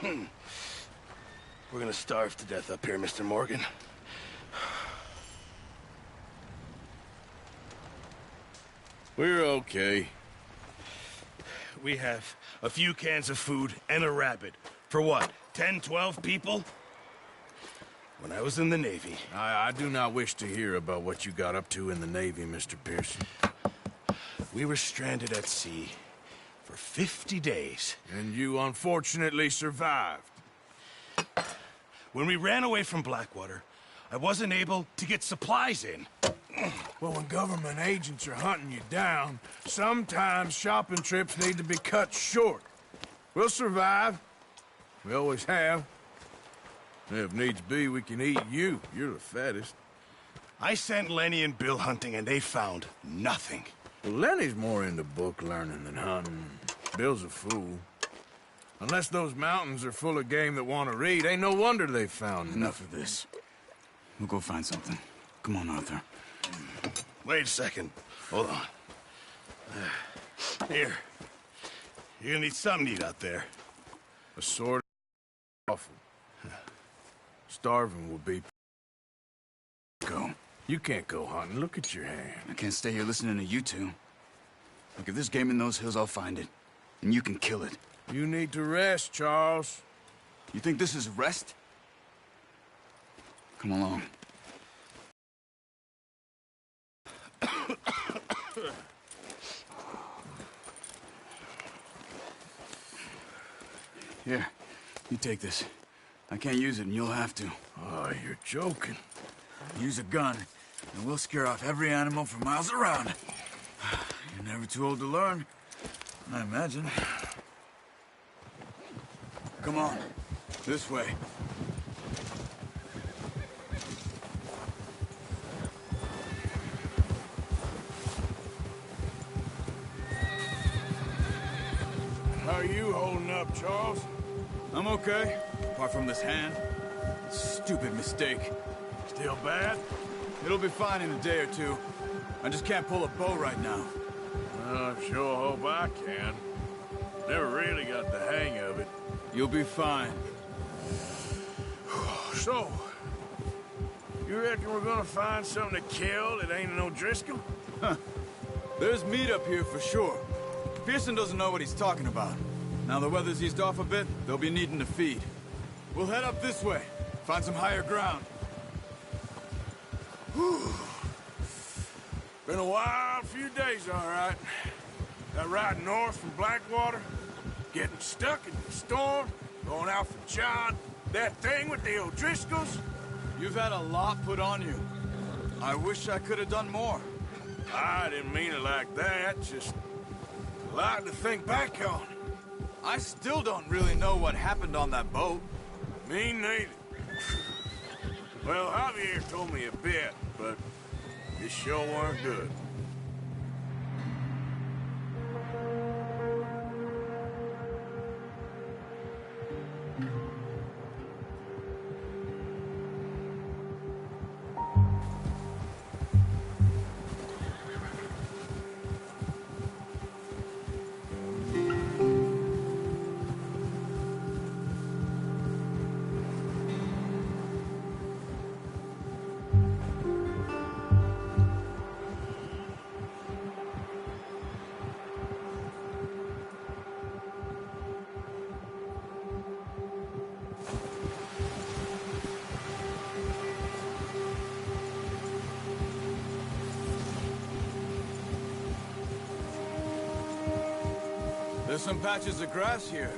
We're gonna starve to death up here, Mr. Morgan. We're okay. We have a few cans of food and a rabbit. For what, 10, 12 people? When I was in the Navy... I do not wish to hear about what you got up to in the Navy, Mr. Pearson. We were stranded at sea for 50 days. And you unfortunately survived. When we ran away from Blackwater, I wasn't able to get supplies in. Well, when government agents are hunting you down, sometimes shopping trips need to be cut short. We'll survive. We always have. If needs be, we can eat you. You're the fattest. I sent Lenny and Bill hunting, and they found nothing. Well, Lenny's more into book learning than hunting. Bill's a fool. Unless those mountains are full of game that want to read, ain't no wonder they found Enough of this. We'll go find something. Come on, Arthur. Wait a second. Hold on. Here. You're gonna need something to eat out there. A sword awful. Starving will be... Go. You can't go hunting. Look at your hand. I can't stay here listening to you two. Look, if there's game in those hills, I'll find it. And you can kill it. You need to rest, Charles. You think this is rest? Come along. Here, you take this. I can't use it, and you'll have to. Oh, you're joking. Use a gun, and we'll scare off every animal for miles around. You're never too old to learn, I imagine. Come on, this way. How are you holding up, Charles? I'm okay, apart from this hand. Stupid mistake. Still bad? It'll be fine in a day or two. I just can't pull a bow right now. I sure hope I can. Never really got the hang of it. You'll be fine. So, you reckon we're gonna find something to kill that ain't no Driscoll? There's meat up here for sure. Pearson doesn't know what he's talking about. Now the weather's eased off a bit, they'll be needing to feed. We'll head up this way, find some higher ground. Been a wild few days, all right. That ride north from Blackwater, getting stuck in the storm, going out for John, that thing with the O'Driscolls. You've had a lot put on you. I wish I could have done more. I didn't mean it like that, just a lot to think back on. I still don't really know what happened on that boat. Me neither. Well, Javier told me a bit, but it sure weren't good. There's some patches of grass here.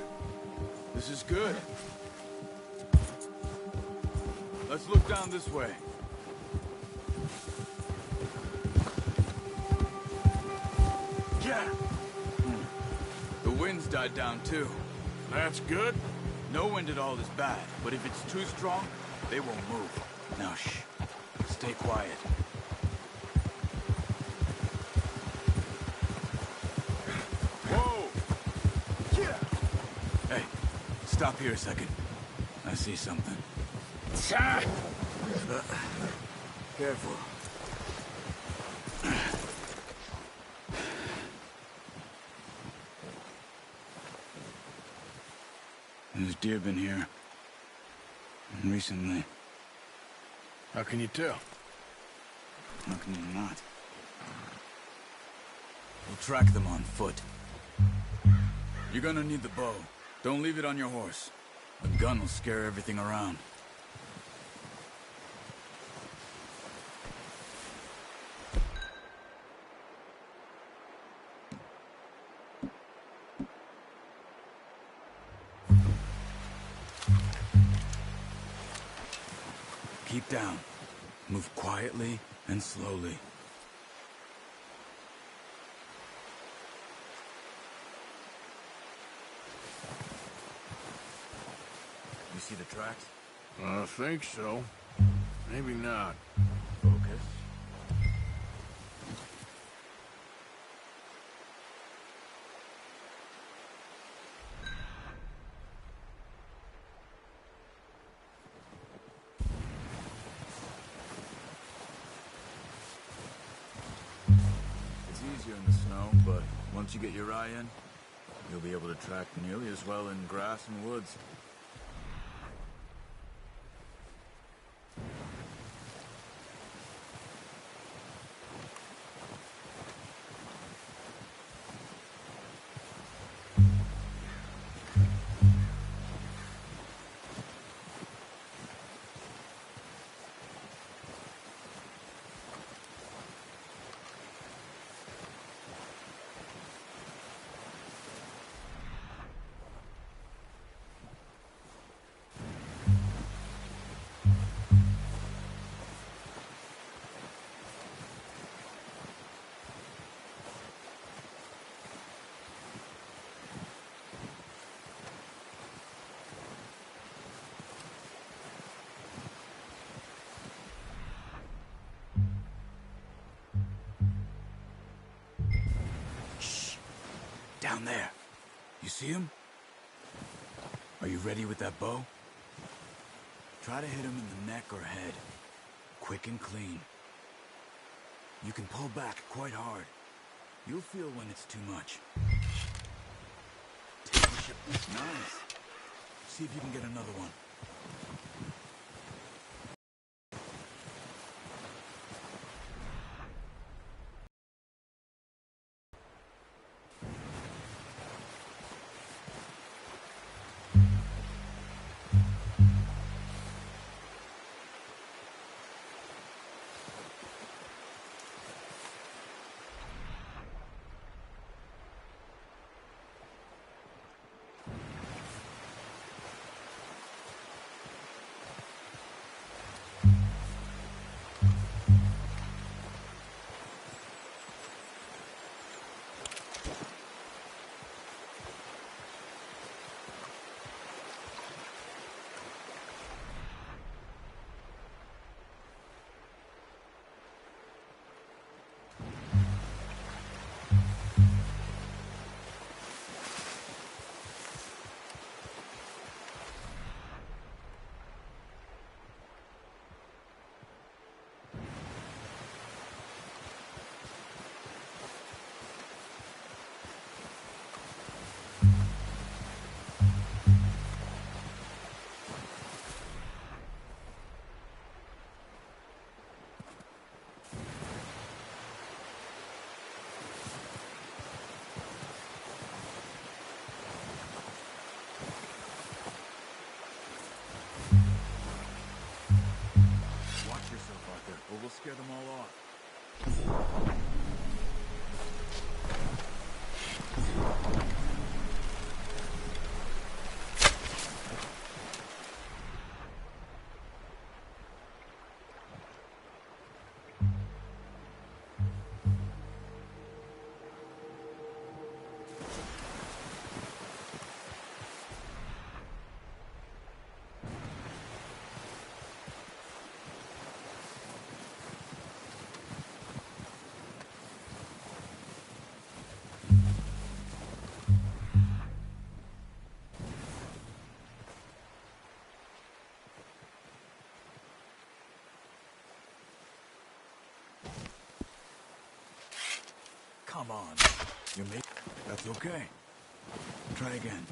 This is good. Let's look down this way. Yeah, The wind's died down too. that's good. No wind at all is bad, but if it's too strong, they won't move. Now shh. Stay quiet. Whoa! Yeah! Hey, stop here a second. I see something. Careful. There's deer been here. Recently. How can you tell? How can you not? We'll track them on foot. You're gonna need the bow. Don't leave it on your horse. The gun will scare everything around. Keep down. Move quietly and slowly. You see the tracks? I think so. Maybe not. Focus. It's easier in the snow, but once you get your eye in, you'll be able to track nearly as well in grass and woods. Down there. You see him? Are you ready with that bow? Try to hit him in the neck or head. Quick and clean. You can pull back quite hard. You'll feel when it's too much. Take the shot. Nice. See if you can get another one. We'll scare them all off. Come on. That's okay. Try again.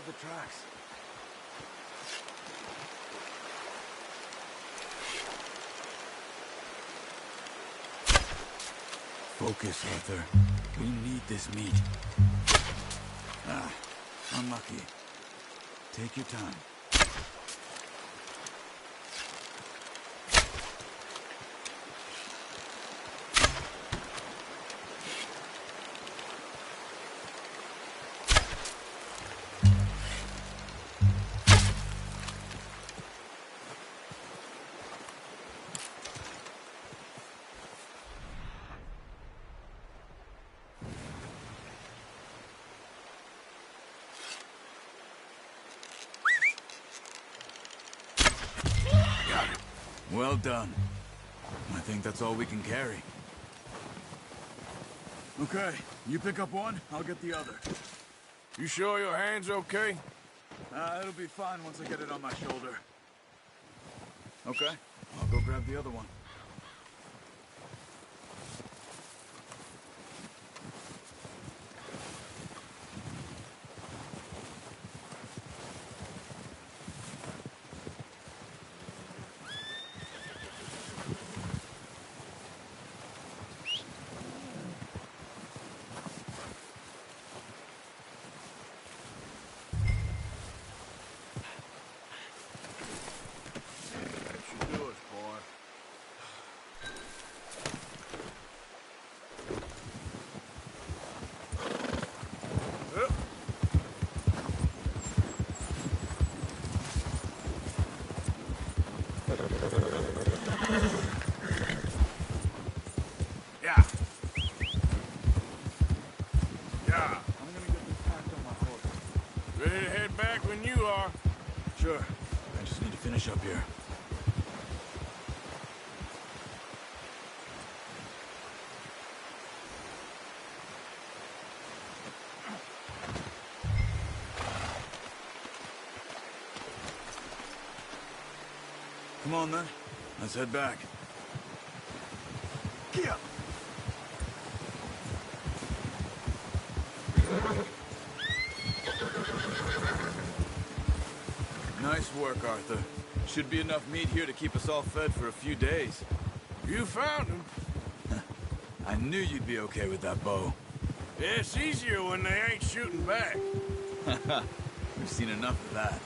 of the tracks. Focus, Arthur. We need this meat. Ah, unlucky. Take your time. Well done. I think that's all we can carry. Okay, you pick up one, I'll get the other. You sure your hand's okay? It'll be fine once I get it on my shoulder. Okay, I'll go grab the other one. Sure. I just need to finish up here. Come on, then. Let's head back. Yeah. Nice work, Arthur. Should be enough meat here to keep us all fed for a few days. You found him. I knew you'd be okay with that bow. Yeah, it's easier when they ain't shooting back. We've seen enough of that.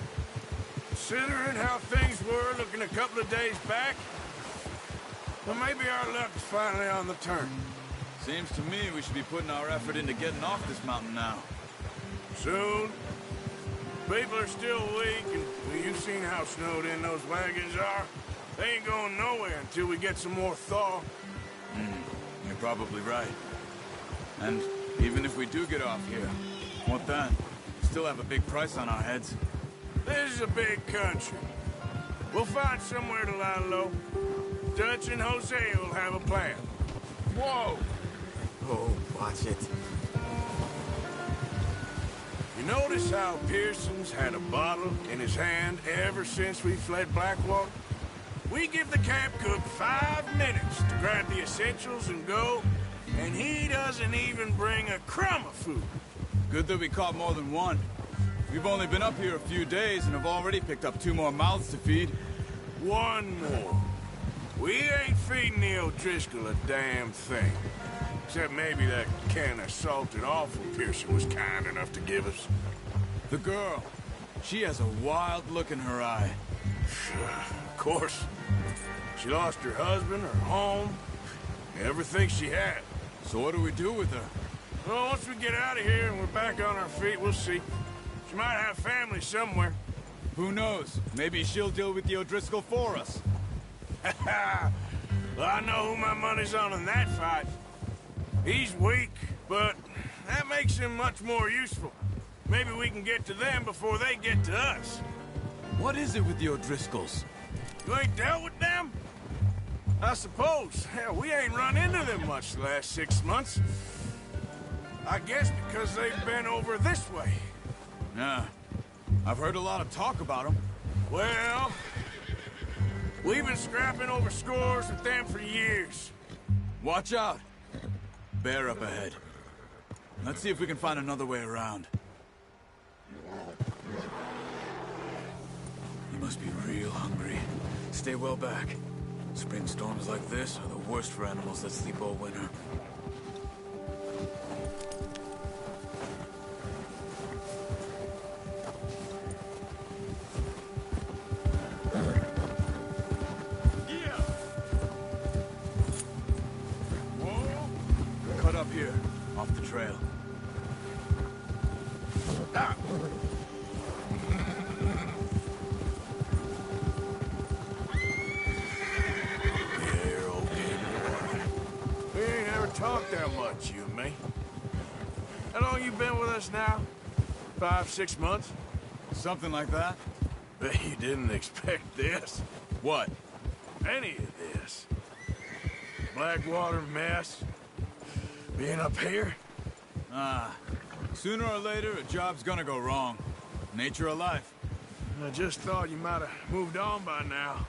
Considering how things were looking a couple of days back, well, maybe our luck's finally on the turn. Seems to me we should be putting our effort into getting off this mountain now. Soon. People are still weak, and well, you've seen how snowed in those wagons are. They ain't going nowhere until we get some more thaw. You're probably right. And even if we do get off here, what then? We still have a big price on our heads. This is a big country. We'll find somewhere to lie low. Dutch and Hosea will have a plan. Whoa! Oh, watch it. You notice how Pearson's had a bottle in his hand ever since we fled Blackwater? We give the camp cook 5 minutes to grab the essentials and go, and he doesn't even bring a crumb of food. Good that we caught more than one. We've only been up here a few days and have already picked up 2 more mouths to feed. One more. We ain't feeding the O'Driscoll a damn thing. Except maybe that can of salted offal Pearson was kind enough to give us. The girl. She has a wild look in her eye. Of course. She lost her husband, her home, everything she had. So what do we do with her? Well, once we get out of here and we're back on our feet, we'll see. She might have family somewhere. Who knows? Maybe she'll deal with the O'Driscoll for us. Well, I know who my money's on in that fight. He's weak, but that makes him much more useful. Maybe we can get to them before they get to us. What is it with the O'Driscolls? You ain't dealt with them? I suppose. Hell, we ain't run into them much the last 6 months. I guess because they've been over this way. Yeah. I've heard a lot of talk about them. Well, we've been scrapping over scores with them for years. Watch out. Bear up ahead. Let's see if we can find another way around. must be real hungry. Stay well back. Spring storms like this are the worst for animals that sleep all winter. Yeah! Whoa! Cut up here, off the trail. Ah. We ain't ever talked that much, you and me. How long you been with us now? 5, 6 months? Something like that? Bet you didn't expect this. What? Any of this. Blackwater mess. Being up here. Sooner or later, a job's gonna go wrong. Nature of life. I just thought you might have moved on by now.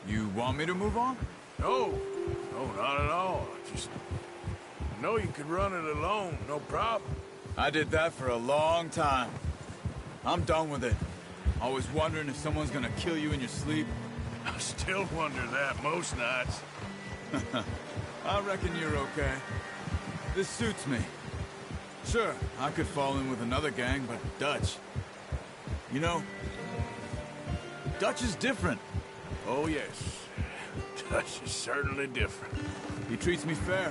You want me to move on? No. No, not at all. I know you could run it alone, no problem. I did that for a long time. I'm done with it. Always wondering if someone's gonna kill you in your sleep. I still wonder that most nights. I reckon you're okay. This suits me. Sure, I could fall in with another gang, but Dutch... You know, Dutch is different. Oh, yes. Dutch is certainly different. He treats me fair.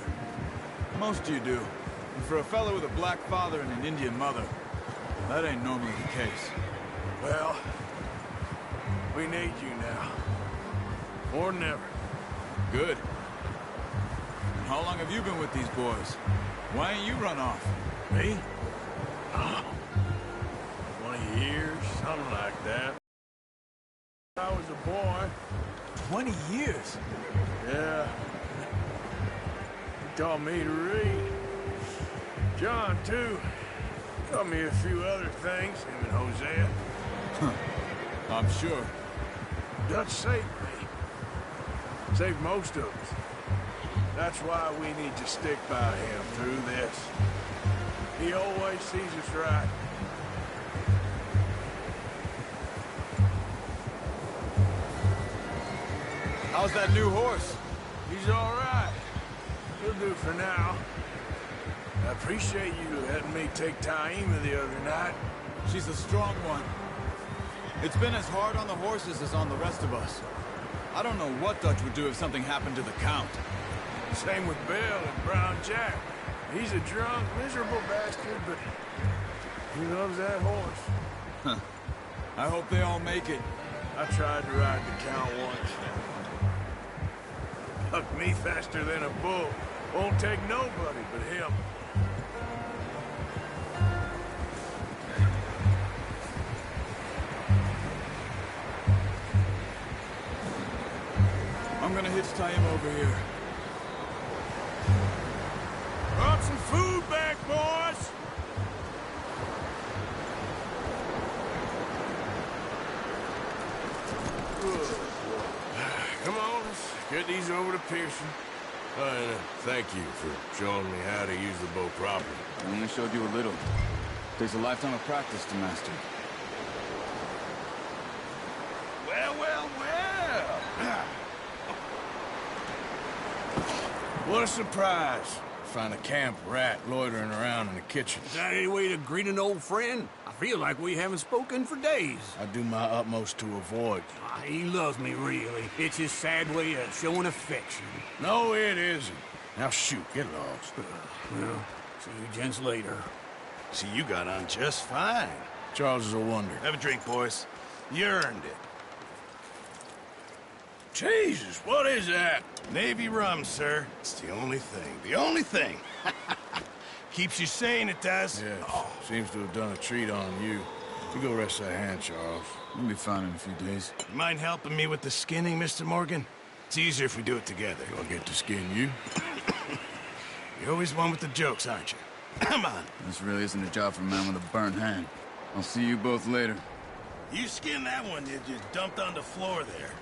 Most of you do. And for a fellow with a black father and an Indian mother, that ain't normally the case. Well, we need you now. More than ever. Good. And how long have you been with these boys? Why ain't you run off? Me? Oh, 20 years, something like that. I was a boy. 20 years? Yeah. He taught me to read. John, too. Taught me a few other things, him and Hosea. I'm sure. Dutch saved me. Saved most of us. That's why we need to stick by him through this. He always sees us right. How's that new horse? He's all right. He'll do for now. I appreciate you letting me take Taima the other night. She's a strong one. It's been as hard on the horses as on the rest of us. I don't know what Dutch would do if something happened to the Count. Same with Bill and Brown Jack. He's a drunk, miserable bastard, but he loves that horse. I hope they all make it. I tried to ride the Count once. Hucked me faster than a bull. Won't take nobody but him. I'm gonna hitch him over here. Brought some food back, boys! Come on, let's get these over to Pearson. And thank you for showing me how to use the bow properly. I only showed you a little. Takes a lifetime of practice to master. Well, well, well! What a surprise. Find a camp rat loitering around in the kitchen. Is that any way to greet an old friend? I feel like we haven't spoken for days. I do my utmost to avoid you. He loves me, really. It's his sad way of showing affection. No, it isn't. Now shoot, get lost. Well, see you gents later. See, you got on just fine. Charles is a wonder. Have a drink, boys. You earned it. Jesus, what is that? Navy rum, sir. It's the only thing. The only thing. Keeps you sane, it does. Yes, seems to have done a treat on you. You go rest that hand, Charles. We'll be fine in a few days. You mind helping me with the skinning, Mr. Morgan? It's easier if we do it together. I'll get to skin you. You're always one with the jokes, aren't you? Come on. This really isn't a job for a man with a burnt hand. I'll see you both later. You skinned that one, did you? Dumped on the floor there.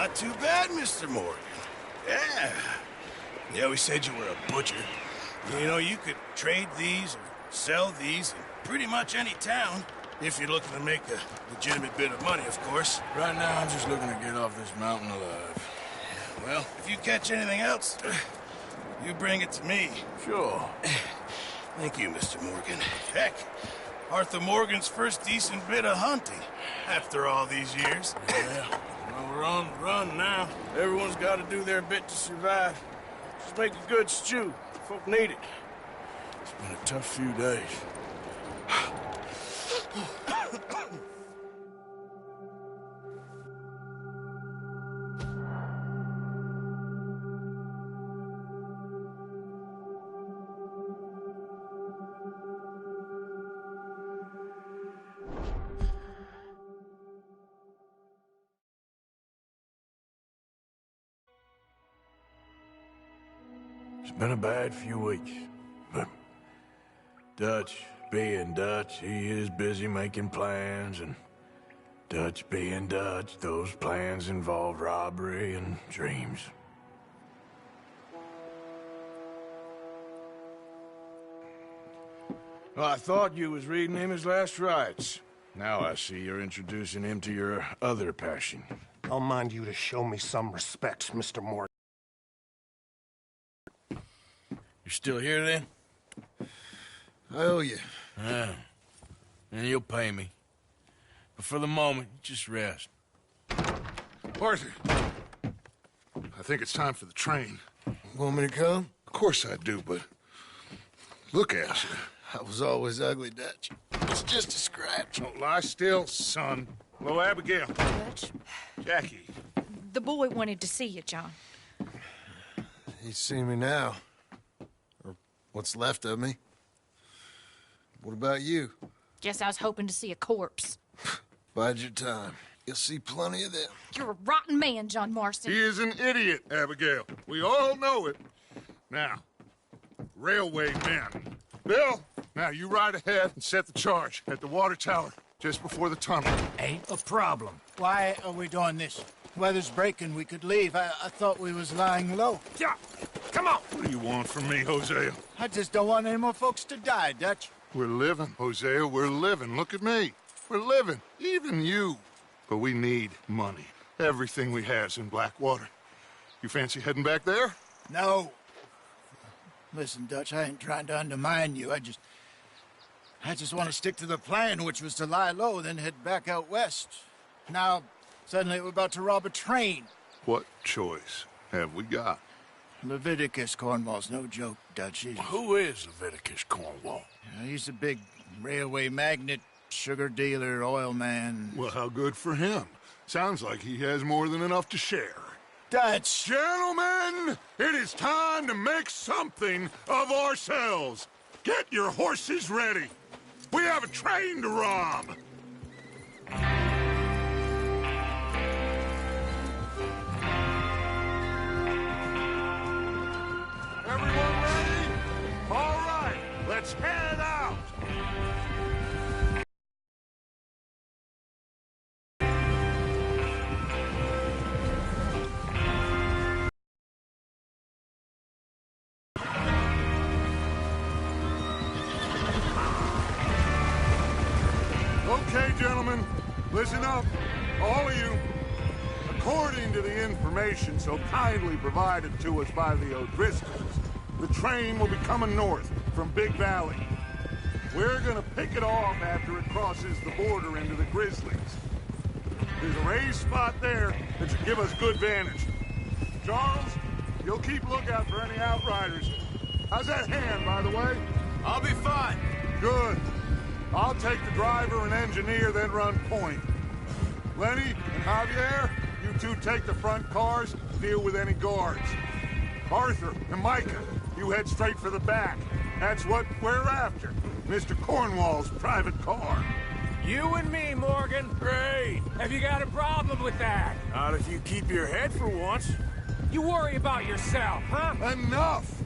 Not too bad, Mr. Morgan. Yeah. They always said you were a butcher. You know, you could trade these or sell these in pretty much any town, if you're looking to make a legitimate bit of money, of course. Right now, I'm just looking to get off this mountain alive. Well, if you catch anything else, you bring it to me. Sure. Thank you, Mr. Morgan. Heck, Arthur Morgan's first decent bit of hunting after all these years. Yeah. Well, we're on the run now. Everyone's got to do their bit to survive. Just make a good stew. Folk need it. It's been a tough few days. It's been a bad few weeks, but Dutch being Dutch, he is busy making plans, and Dutch being Dutch, those plans involve robbery and dreams. Well, I thought you was reading him his last rites. Now I see you're introducing him to your other passion. I'll mind you to show me some respect, Mr. Morgan. You're still here, then? I owe you. Yeah. And you'll pay me. But for the moment, just rest. Arthur, I think it's time for the train. Want me to come? Of course I do, but look at you. I was always ugly, Dutch. It's just a scratch. Don't lie still, son. Hello, Abigail. Dutch, Jackie. the boy wanted to see you, John. He's seen me now. Or what's left of me. What about you? Guess I was hoping to see a corpse. Bide your time. You'll see plenty of them. You're a rotten man, John Marston. He is an idiot, Abigail. We all know it. Now, railway men. Bill, now you ride ahead and set the charge at the water tower just before the tunnel. Ain't a problem. Why are we doing this? Weather's breaking. We could leave. I thought we was lying low. Yeah, come on. What do you want from me, Hosea? I just don't want any more folks to die, Dutch. We're living, Hosea. We're living. Look at me. We're living. Even you. But we need money. Everything we has in Blackwater. You fancy heading back there? No. Listen, Dutch, I ain't trying to undermine you. I just want to stick to the plan, which was to lie low, then head back out west. Now, suddenly we're about to rob a train. What choice have we got? Leviticus Cornwall's no joke, Dutch. Who is Leviticus Cornwall? He's a big railway magnate, sugar dealer, oil man. Well, how good for him. Sounds like he has more than enough to share. Dutch! Gentlemen, it is time to make something of ourselves. Get your horses ready. We have a train to rob. Everyone ready? All right, let's head out. Okay, gentlemen, listen up, all of you. According to the information so kindly provided to us by the O'Driscolls, the train will be coming north from Big Valley. We're gonna pick it off after it crosses the border into the Grizzlies. There's a raised spot there that should give us good vantage. Charles, you'll keep lookout for any outriders. How's that hand, by the way? I'll be fine. Good. I'll take the driver and engineer, then run point. Lenny and Javier, you two take the front cars, deal with any guards. Arthur and Micah, you head straight for the back. That's what we're after. Mr. Cornwall's private car. You and me, Morgan. Great. Have you got a problem with that? Not if you keep your head for once. You worry about yourself, huh? Enough!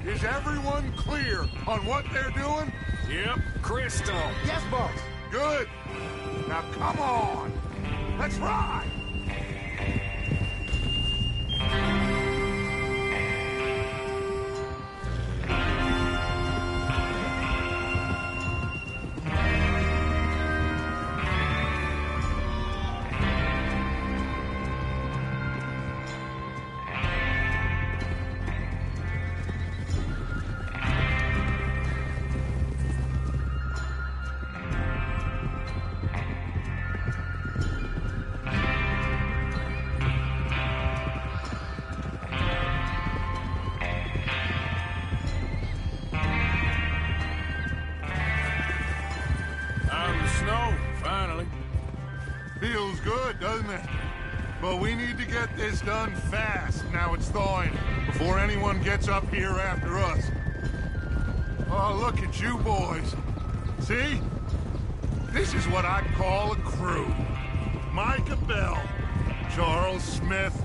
Is everyone clear on what they're doing? Yep. Crystal. Yes, boss. Good. Now come on. Let's ride. Feels good, doesn't it? But we need to get this done fast, now it's thawing, before anyone gets up here after us. Oh, look at you boys. See? This is what I call a crew. Micah Bell, Charles Smith,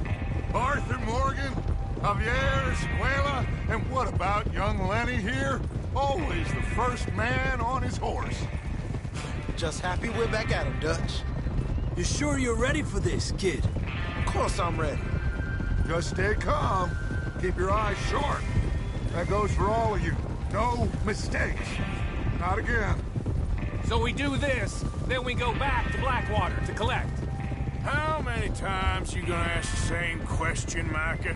Arthur Morgan, Javier Escuela, and what about young Lenny here? Always the first man on his horse. Just happy we're back at him, Dutch. You sure you're ready for this, kid? Of course I'm ready. Just stay calm. Keep your eyes sharp. That goes for all of you. No mistakes. Not again. So we do this, then we go back to Blackwater to collect. How many times you gonna ask the same question, Micah?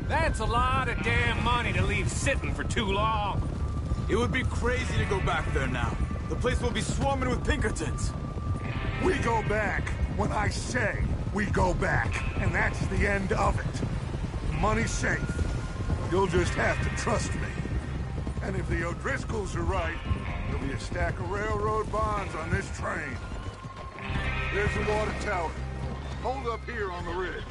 That's a lot of damn money to leave sitting for too long. It would be crazy to go back there now. The place will be swarming with Pinkertons. We go back when I say we go back, and that's the end of it. Money's safe. You'll just have to trust me. And if the O'Driscolls are right, there'll be a stack of railroad bonds on this train. There's the water tower. Hold up here on the ridge.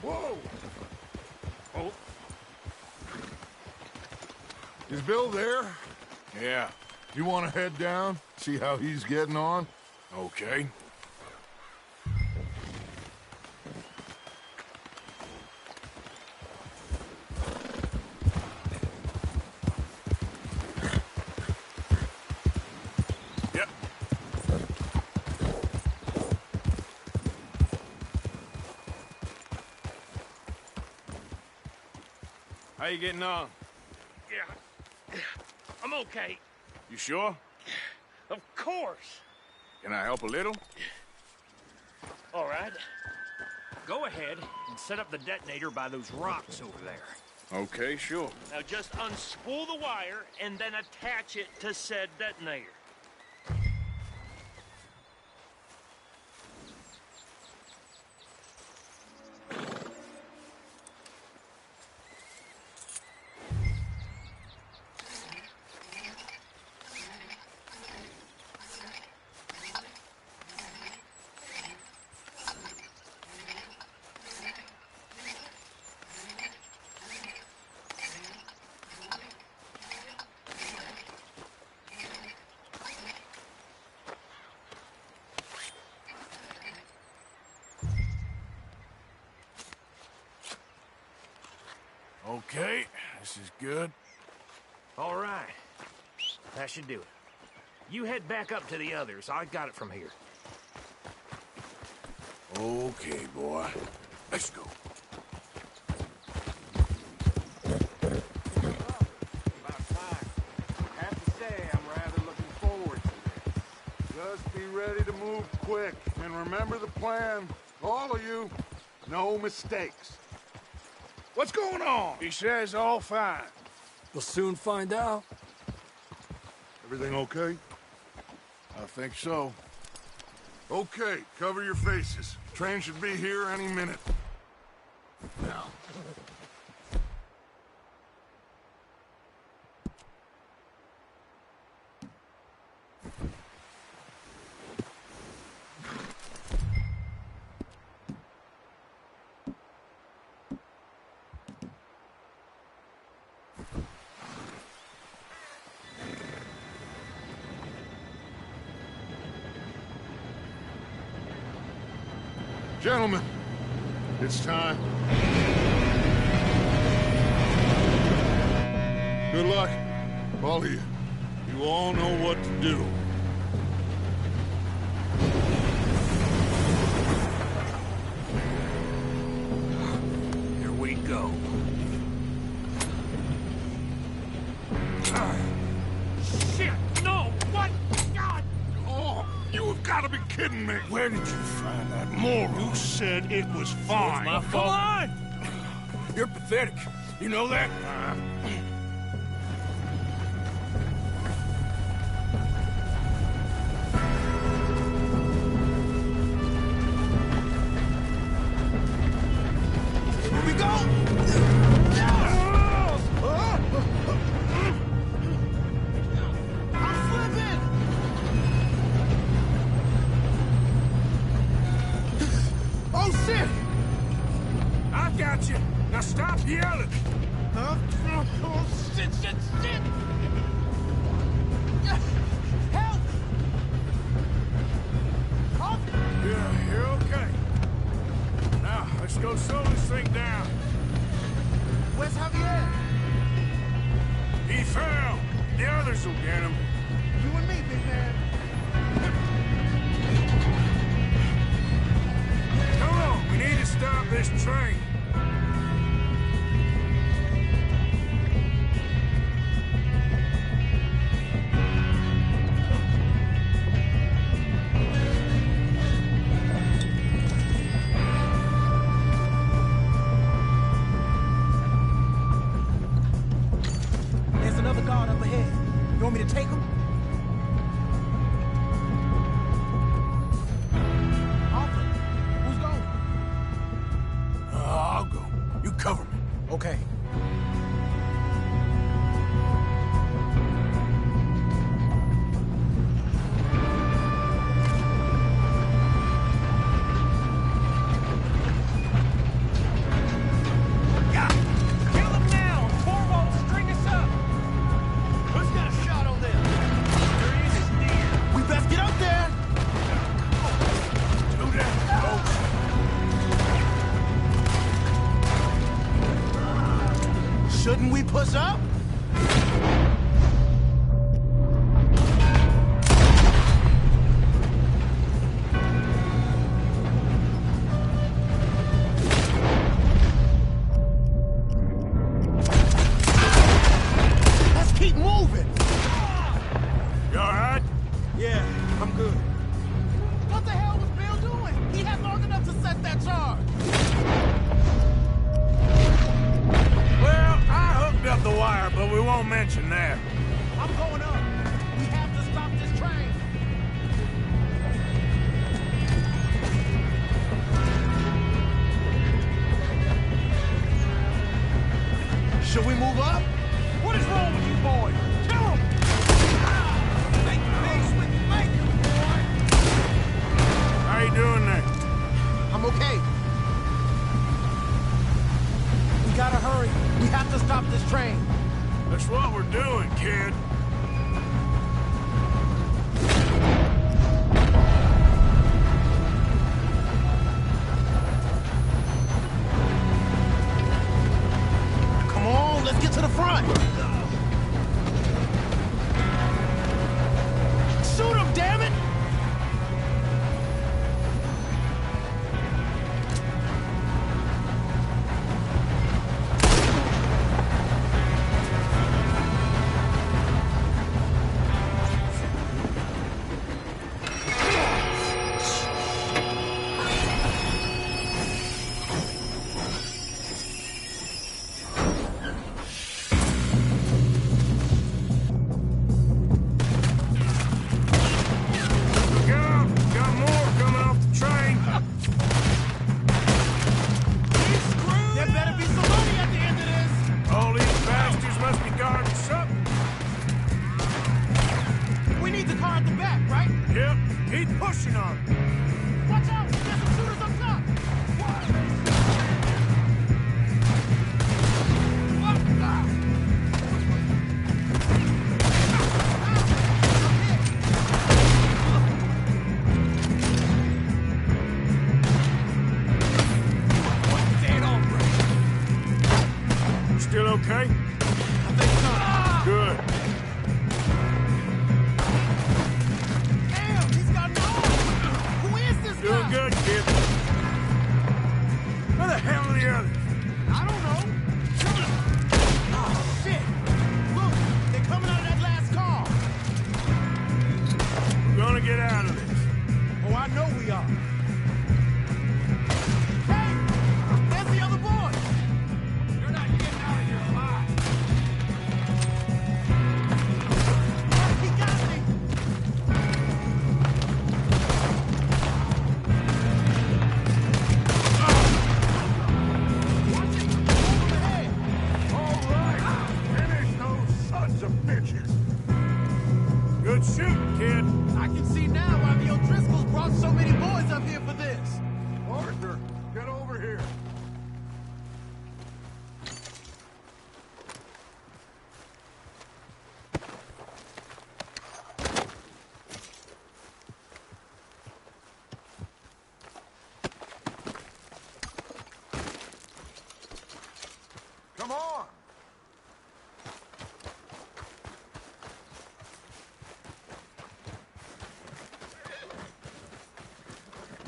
Whoa! Oh. Is Bill there? Yeah. You want to head down? See how he's getting on? Okay. Yep. How you getting on? Yeah. I'm okay. You sure? Of course. Can I help a little? All right. Go ahead and set up the detonator by those rocks over there. Okay, sure. Now just unspool the wire and then attach it to said detonator. Okay, this is good. All right. That should do it. You head back up to the others. I got it from here. Okay, boy. Let's go. About time. I have to say, I'm rather looking forward to this. Just be ready to move quick. And remember the plan. All of you, no mistakes. What's going on? He says all fine. We'll soon find out. Everything okay? I think so. Okay, cover your faces. Train should be here any minute. Now. Gentlemen, it's time. Good luck. All of you. You all know what to do. Here we go. Shit! No! What? God! Oh, you have got to be kidding me! Where did you find that moron? You said it was fine. My fault. Come on! You're pathetic. You know that? Here we go! I'm slipping! Oh, shit! I got you. Now stop yelling. Huh? Oh, shit, shit, shit! Help! Help! Yeah, you're okay. Now, let's go slow this thing down. Where's Javier? He fell. The others will get him. You and me, big man. Come on, we need to stop this train. There's another guard up ahead. You want me to take him? Arthur, who's going? I'll go. You cover me. Okay. Kill him now! Corvo, string us up! Who's got a shot on them? There is near. We best get up there! Do that, folks. Shouldn't we push up? Let's keep moving! You all right? Yeah, I'm good. What the hell was Bill doing? He had long enough to set that charge. Well, I hooked up the wire, but we won't mention that. I'm going up. We have to stop this train. Should we move up? What is wrong with you boys? Kill him! Make peace with Lincoln, boy! How you doing there? I'm okay. We gotta hurry. We have to stop this train. That's what we're doing, kid. Come on, let's get to the front. Shoot him, damn it!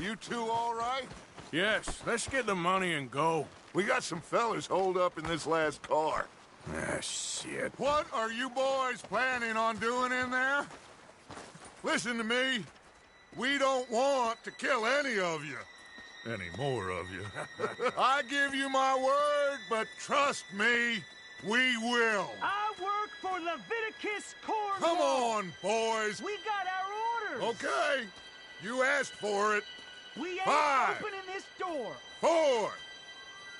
You two all right? Yes, let's get the money and go. We got some fellas holed up in this last car. Ah, shit. What are you boys planning on doing in there? Listen to me. We don't want to kill any of you. Any more of you. I give you my word, but trust me, we will. I work for Leviticus Cornwall. Come on, boys. We got our orders. Okay. You asked for it. We ain't 5, opening this door. 4,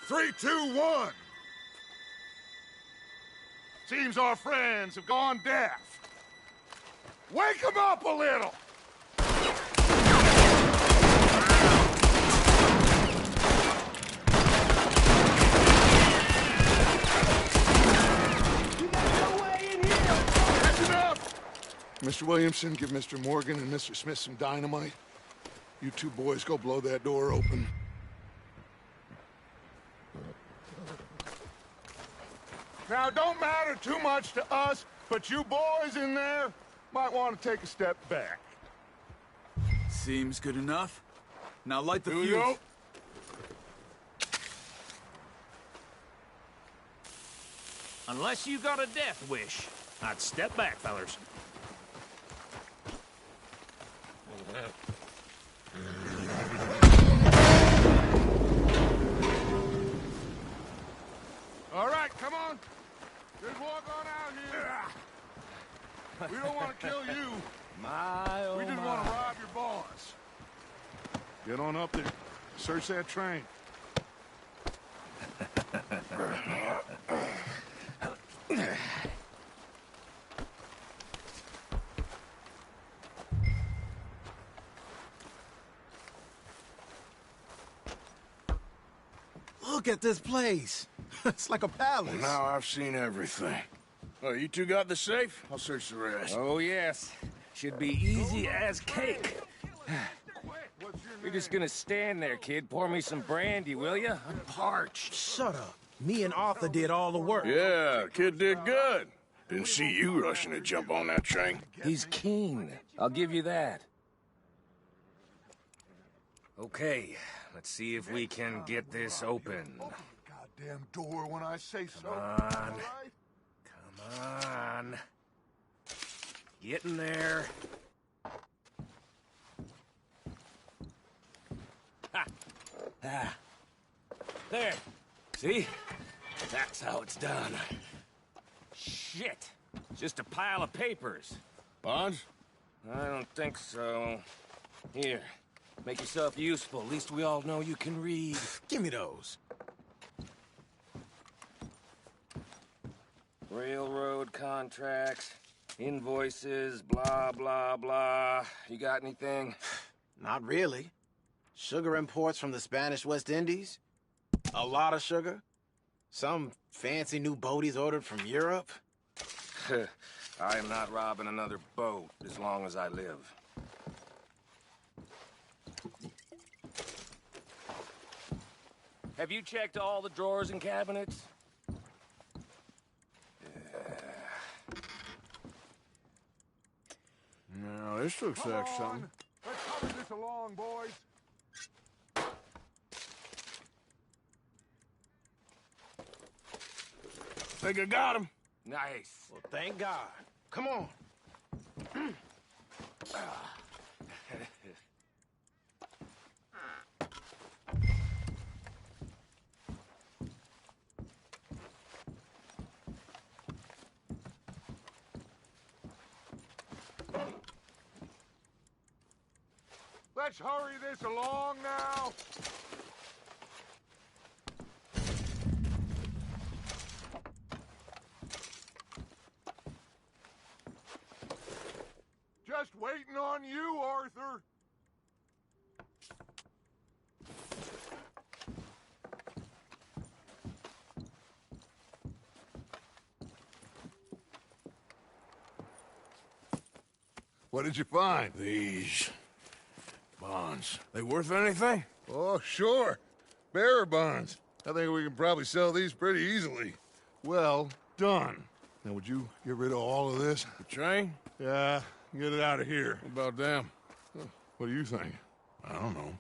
3, 2, 1. Seems our friends have gone deaf. Wake them up a little. Mr. Williamson, give Mr. Morgan and Mr. Smith some dynamite. You two boys go blow that door open. Now, it don't matter too much to us, but you boys in there might want to take a step back. Seems good enough. Now light the Here we fuse. go. Unless you got a death wish, I'd step back, fellers. All right, come on. Just walk on out here. We don't want to kill you. We just want to rob your boss. Get on up there. Search that train. Look at this place. It's like a palace. Now I've seen everything. Oh, you two got the safe? I'll search the rest. Oh, yes. Should be easy as cake. You're just gonna stand there, kid. Pour me some brandy, will you? I'm parched. Shut up. Me and Arthur did all the work. Yeah, kid did good. Didn't see you rushing to jump on that train. He's keen. I'll give you that. Okay, let's see if we can get this open. Goddamn door when I say so. Come on. Come on. Get in there. Ha! Ah. There. See? That's how it's done. Shit. Just a pile of papers. Bonds? I don't think so. Here. Make yourself useful. At least we all know you can read. Give me those. Railroad contracts, invoices, blah, blah, blah. You got anything? Not really. Sugar imports from the Spanish West Indies. A lot of sugar. Some fancy new boat he's ordered from Europe. I am not robbing another boat as long as I live. Have you checked all the drawers and cabinets? No, this looks like something. Let's hurry this along, boys. Think I got him. Nice. Well, thank God. Come on. Let's hurry this along now. Just waiting on you, Arthur. What did you find? These bonds. They worth anything? Oh, sure. Bearer bonds. I think we can probably sell these pretty easily. Well done. Now, would you get rid of all of this? The train? Yeah, get it out of here. What about them? What do you think? I don't know.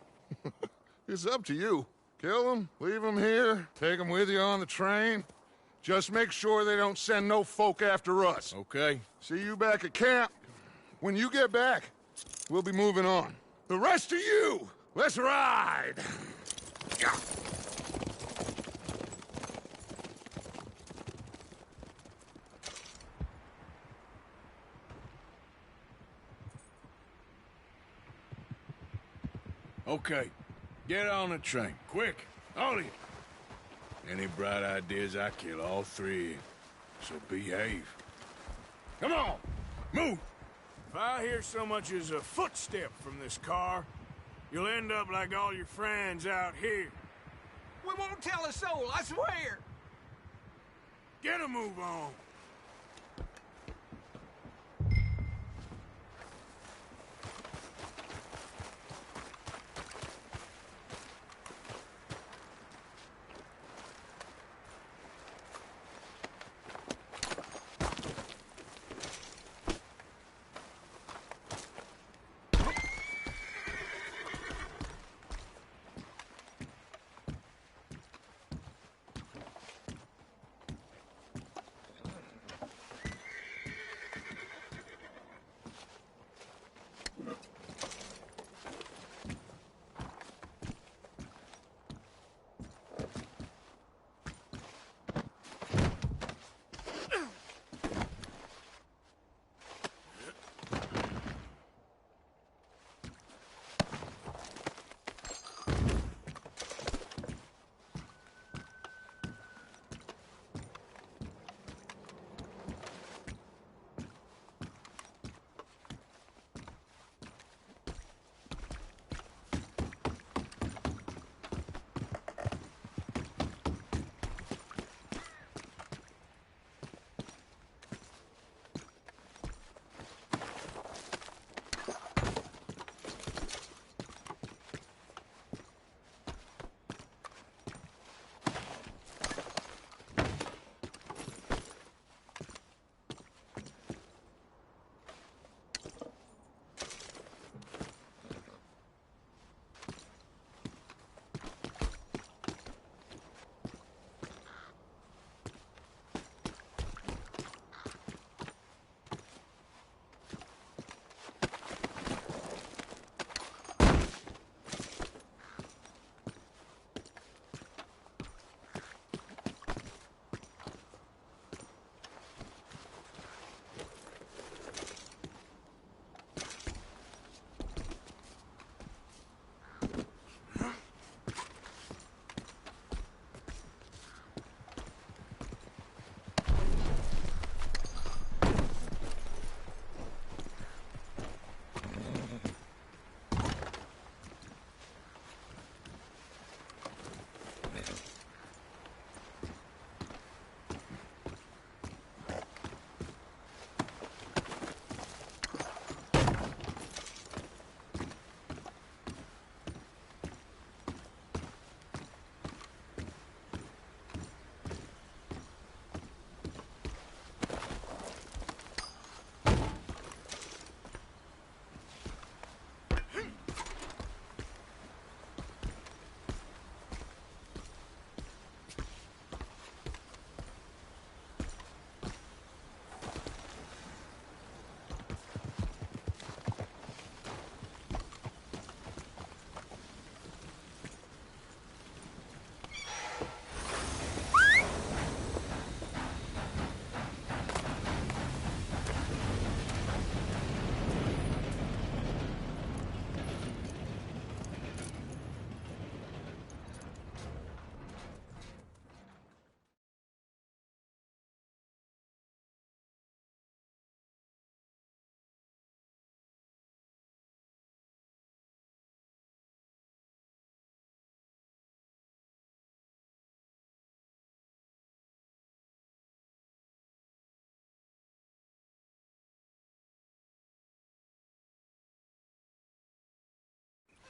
It's up to you. Kill them, leave them here, take them with you on the train. Just make sure they don't send no folk after us. Okay. See you back at camp. When you get back, we'll be moving on. The rest of you, let's ride! Okay. Get on the train. Quick. All of you. Any bright ideas, I kill all three. So behave. Come on. Move. If I hear so much as a footstep from this car, you'll end up like all your friends out here. We won't tell a soul, I swear! Get a move on.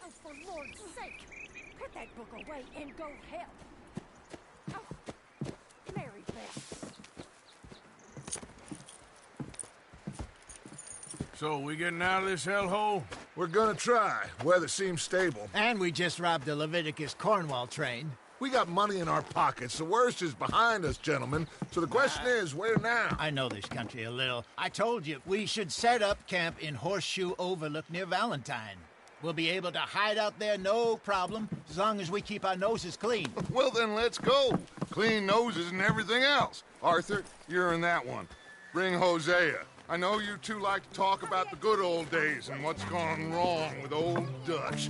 Oh, for Lord's sake! Put that book away and go help! Oh, Mary Beth. So, we getting out of this hellhole? We're gonna try. Weather seems stable. And we just robbed the Leviticus Cornwall train. We got money in our pockets. The worst is behind us, gentlemen. So the question is, where now? I know this country a little. I told you, we should set up camp in Horseshoe Overlook near Valentine. We'll be able to hide out there, no problem, as long as we keep our noses clean. Well, then let's go. Clean noses and everything else. Arthur, you're in that one. Bring Hosea. I know you two like to talk about the good old days and what's gone wrong with old Dutch.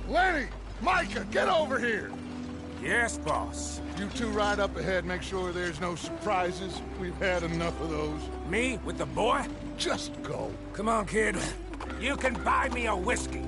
Lenny! Micah, get over here! Yes, boss. You two ride up ahead, make sure there's no surprises. We've had enough of those. Me with the boy? Just go. Come on, kid. You can buy me a whiskey.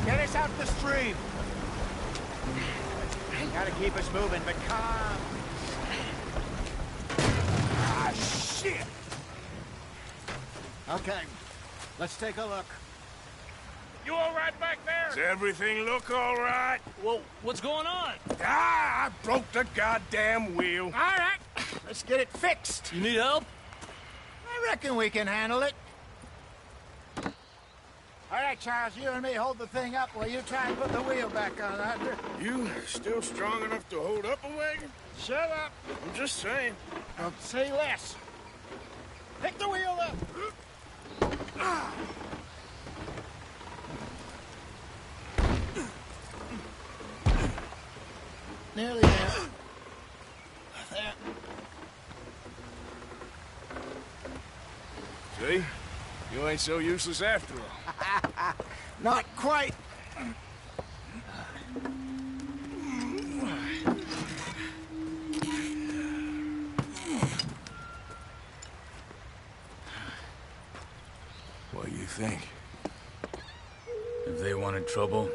Get us out the stream. Gotta keep us moving, but calm. Ah, shit! Okay, let's take a look. You all right back there? Does everything look all right? Well, what's going on? Ah, I broke the goddamn wheel. All right, let's get it fixed. You need help? I reckon we can handle it. All right, Charles, you and me hold the thing up while you try and put the wheel back on, Arthur. You still strong enough to hold up a wagon? Shut up. I'm just saying. Don't say less. Pick the wheel up. Nearly there. There. See? You ain't so useless after all. Not quite. What do you think? If they wanted trouble,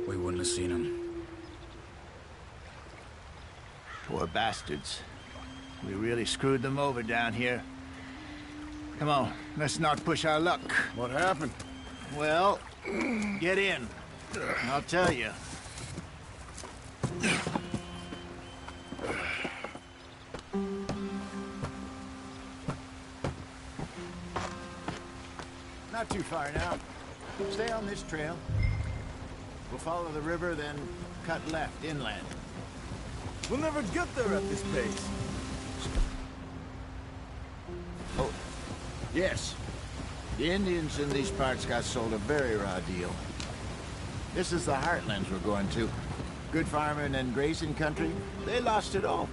we wouldn't have seen them. Poor bastards. We really screwed them over down here. Come on, let's not push our luck. What happened? Well, get in. I'll tell you. Not too far now. Stay on this trail. We'll follow the river, then cut left inland. We'll never get there at this pace. Oh, yes. The Indians in these parts got sold a very raw deal. This is the heartlands we're going to. Good farming and grazing country, they lost it all.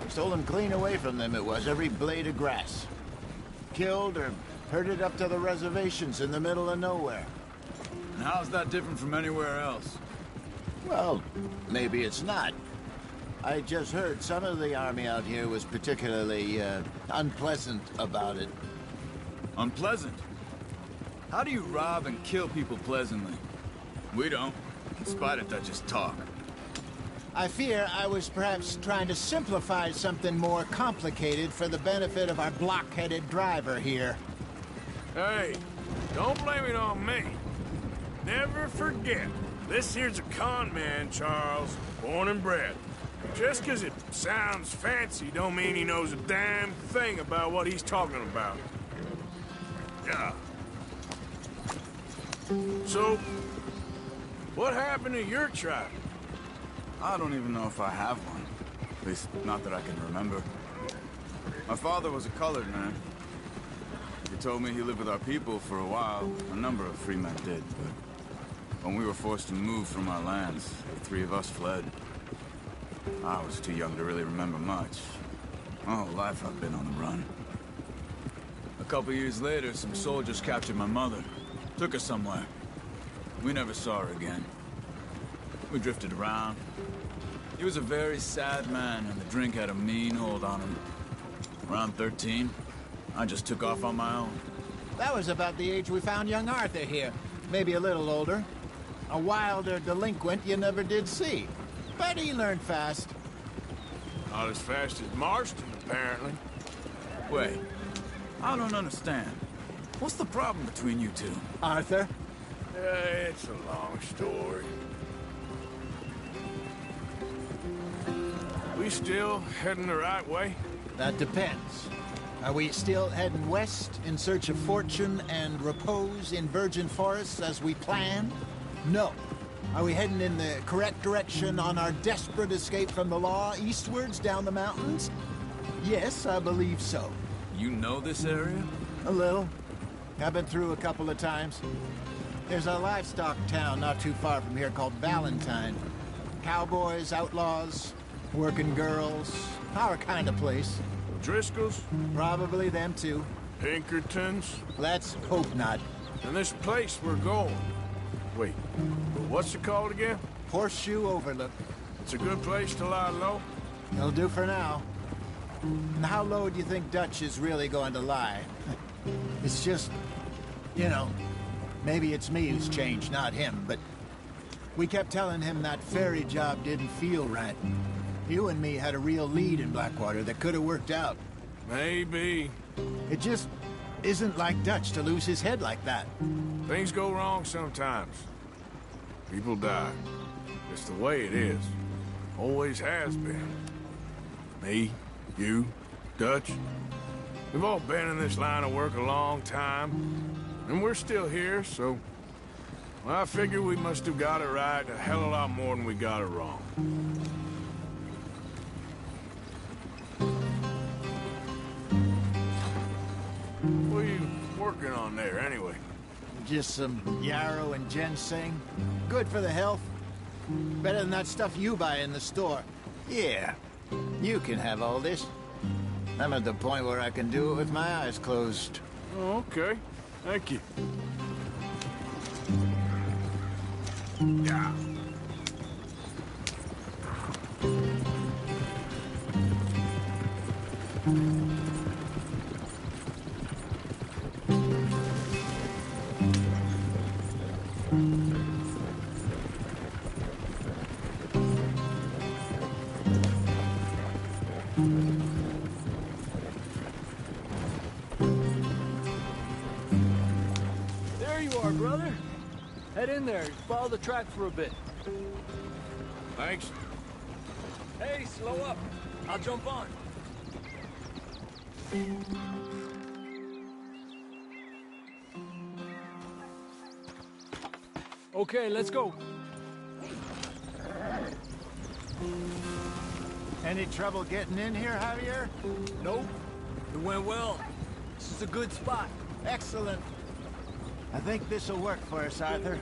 Stolen clean away from them it was, every blade of grass. Killed or herded up to the reservations in the middle of nowhere. And how's that different from anywhere else? Well, maybe it's not. I just heard some of the army out here was particularly, unpleasant about it. Unpleasant? How do you rob and kill people pleasantly? We don't, in spite of Dutch's talk. I fear I was perhaps trying to simplify something more complicated for the benefit of our block-headed driver here. Hey, don't blame it on me. Never forget, this here's a con man, Charles, born and bred. Just 'cause it sounds fancy don't mean he knows a damn thing about what he's talking about. Yeah. So, what happened to your tribe? I don't even know if I have one. At least, not that I can remember. My father was a colored man. He told me he lived with our people for a while. A number of free men did, but when we were forced to move from our lands, the three of us fled. I was too young to really remember much. My whole life I've been on the run. A couple years later, some soldiers captured my mother. Took her somewhere. We never saw her again. We drifted around. He was a very sad man, and the drink had a mean hold on him. Around 13, I just took off on my own. That was about the age we found young Arthur here. Maybe a little older. A wilder delinquent you never did see. But he learned fast. Not as fast as Marston, apparently. Wait, I don't understand. What's the problem between you two? Arthur? It's a long story. We still heading the right way? That depends. Are we still heading west in search of fortune and repose in virgin forests as we planned? No. Are we heading in the correct direction on our desperate escape from the law eastwards down the mountains? Yes, I believe so. You know this area? A little. I've been through a couple of times. There's a livestock town not too far from here called Valentine. Cowboys, outlaws, working girls, our kind of place. Driscolls? Probably them too. Pinkertons? Let's hope not. And this place we're going. Wait, what's it called again? Horseshoe Overlook. It's a good place to lie low? It'll do for now. And how low do you think Dutch is really going to lie? It's just, you know, maybe it's me who's changed, not him, but we kept telling him that ferry job didn't feel right. You and me had a real lead in Blackwater that could have worked out. Maybe. It just isn't like Dutch to lose his head like that. Things go wrong sometimes. People die. It's the way it is. Always has been. Me, you, Dutch. We've all been in this line of work a long time. And we're still here, so... well, I figure we must have got it right a hell of a lot more than we got it wrong. What are you working on there, anyway? Just some yarrow and ginseng. Good for the health. Better than that stuff you buy in the store. Yeah, you can have all this. I'm at the point where I can do it with my eyes closed. Oh, okay. Thank you. Yeah. There you are, brother. Head in there. Follow the track for a bit. Thanks. Hey, slow up. I'll jump on. Okay, let's go. Any trouble getting in here, Javier? Nope. It went well. This is a good spot. Excellent. I think this'll work for us, Arthur.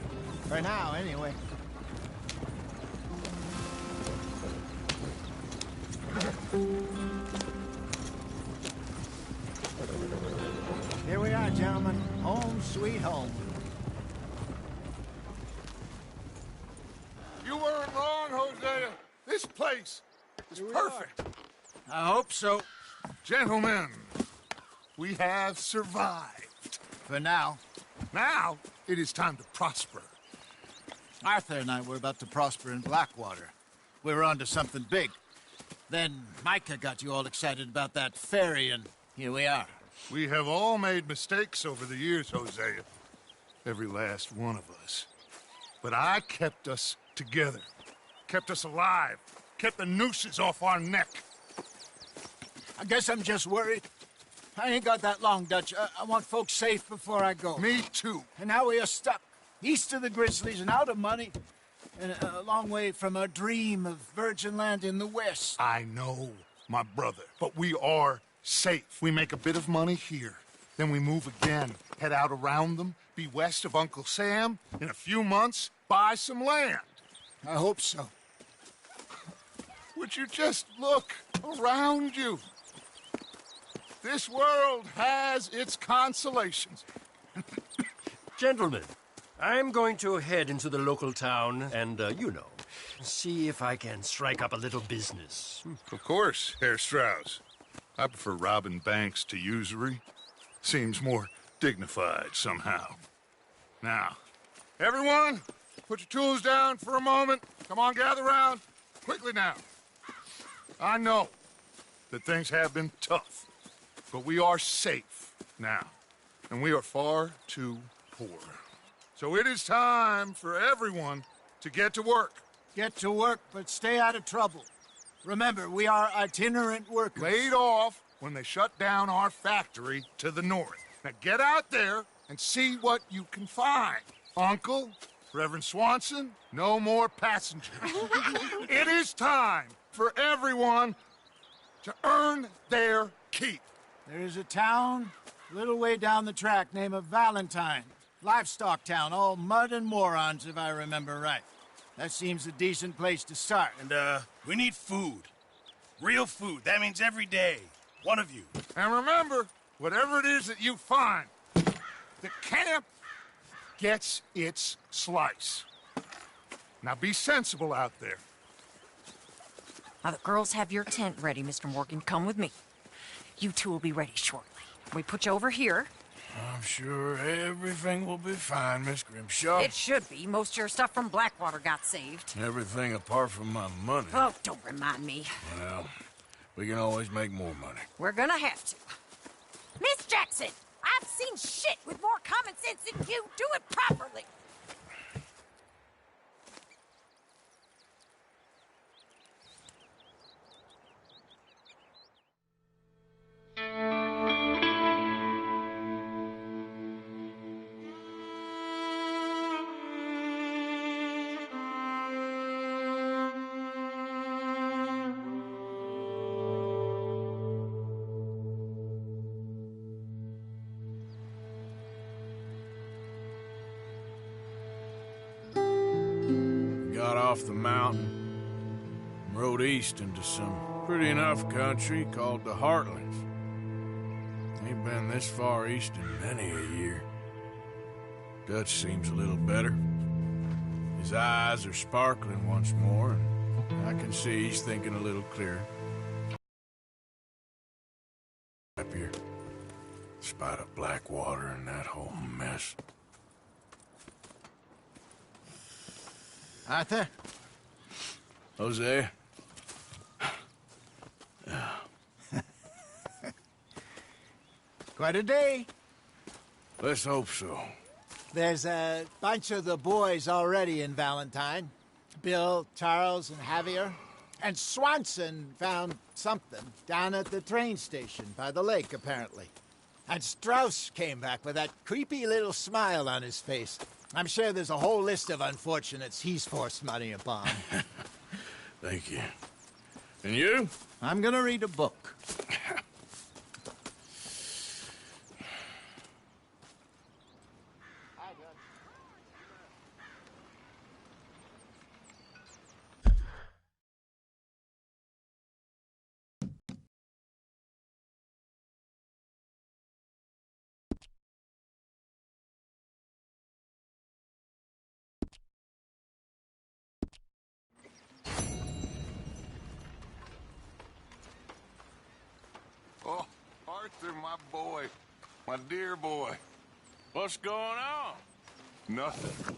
For now, anyway. Here we are, gentlemen. Home sweet home. You weren't wrong, Hosea. This place is perfect. I hope so. Gentlemen, we have survived. For now. Now, it is time to prosper. Arthur and I were about to prosper in Blackwater. We were onto something big. Then Micah got you all excited about that ferry, and here we are. We have all made mistakes over the years, Hosea. Every last one of us. But I kept us together. Kept us alive. Kept the nooses off our neck. I guess I'm just worried. I ain't got that long, Dutch. I want folks safe before I go. Me too. And now we are stuck. East of the Grizzlies and out of money. And a long way from our dream of virgin land in the west. I know, my brother. But we are safe. We make a bit of money here. Then we move again. Head out around them. Be west of Uncle Sam. In a few months, buy some land. I hope so. Would you just look around you? This world has its consolations. Gentlemen, I'm going to head into the local town and, see if I can strike up a little business. Of course, Herr Strauss. I prefer robbing banks to usury. Seems more dignified somehow. Now, everyone, put your tools down for a moment. Come on, gather round. Quickly now. I know that things have been tough, but we are safe now, and we are far too poor. So it is time for everyone to get to work. Get to work, but stay out of trouble. Remember, we are itinerant workers. Laid off when they shut down our factory to the north. Now get out there and see what you can find. Uncle, Reverend Swanson, no more passengers. It is time for everyone to earn their keep. There is a town a little way down the track named Valentine. Livestock town, all mud and morons, if I remember right. That seems a decent place to start. And, we need food. Real food. That means every day. One of you. And remember, whatever it is that you find, the camp gets its slice. Now be sensible out there. Now, the girls have your tent ready, Mr. Morgan. Come with me. You two will be ready shortly. We put you over here. I'm sure everything will be fine, Miss Grimshaw. It should be. Most of your stuff from Blackwater got saved. Everything apart from my money. Oh, don't remind me. Well, we can always make more money. We're gonna have to. Miss Jackson, I've seen shit with more common sense than you. Do it properly. Got off the mountain and rode east into some pretty enough country called the Heartlands. Ain't been this far east in many a year. Dutch seems a little better. His eyes are sparkling once more, and I can see he's thinking a little clearer. Up here, in spite of Blackwater and that whole mess. Arthur? Hosea? Quite a day. Let's hope so. There's a bunch of the boys already in Valentine. Bill, Charles, and Javier. And Swanson found something down at the train station by the lake, apparently. And Strauss came back with that creepy little smile on his face. I'm sure there's a whole list of unfortunates he's forced money upon. Thank you. And you? I'm gonna read a book. Oh, Arthur, my boy. My dear boy. What's going on? Nothing.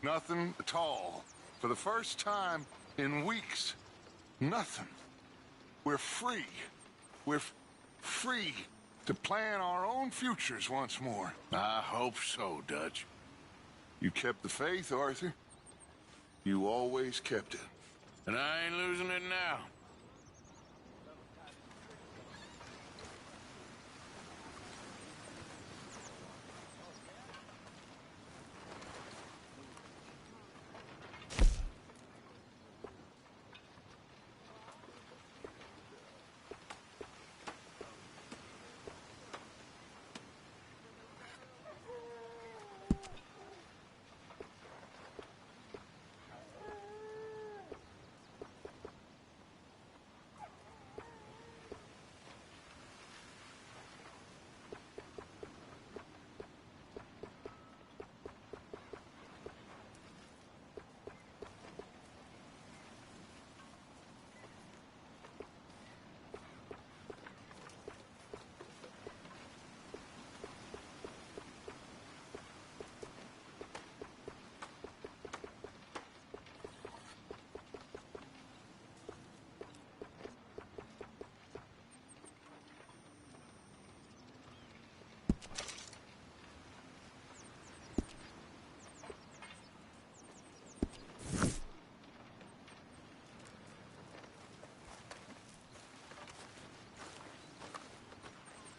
Nothing at all. For the first time in weeks. Nothing. We're free. We're free to plan our own futures once more. I hope so, Dutch. You kept the faith, Arthur. You always kept it. And I ain't losing it now.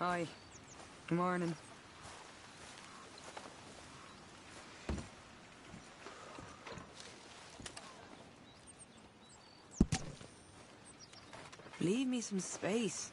Hi. Good morning. Leave me some space.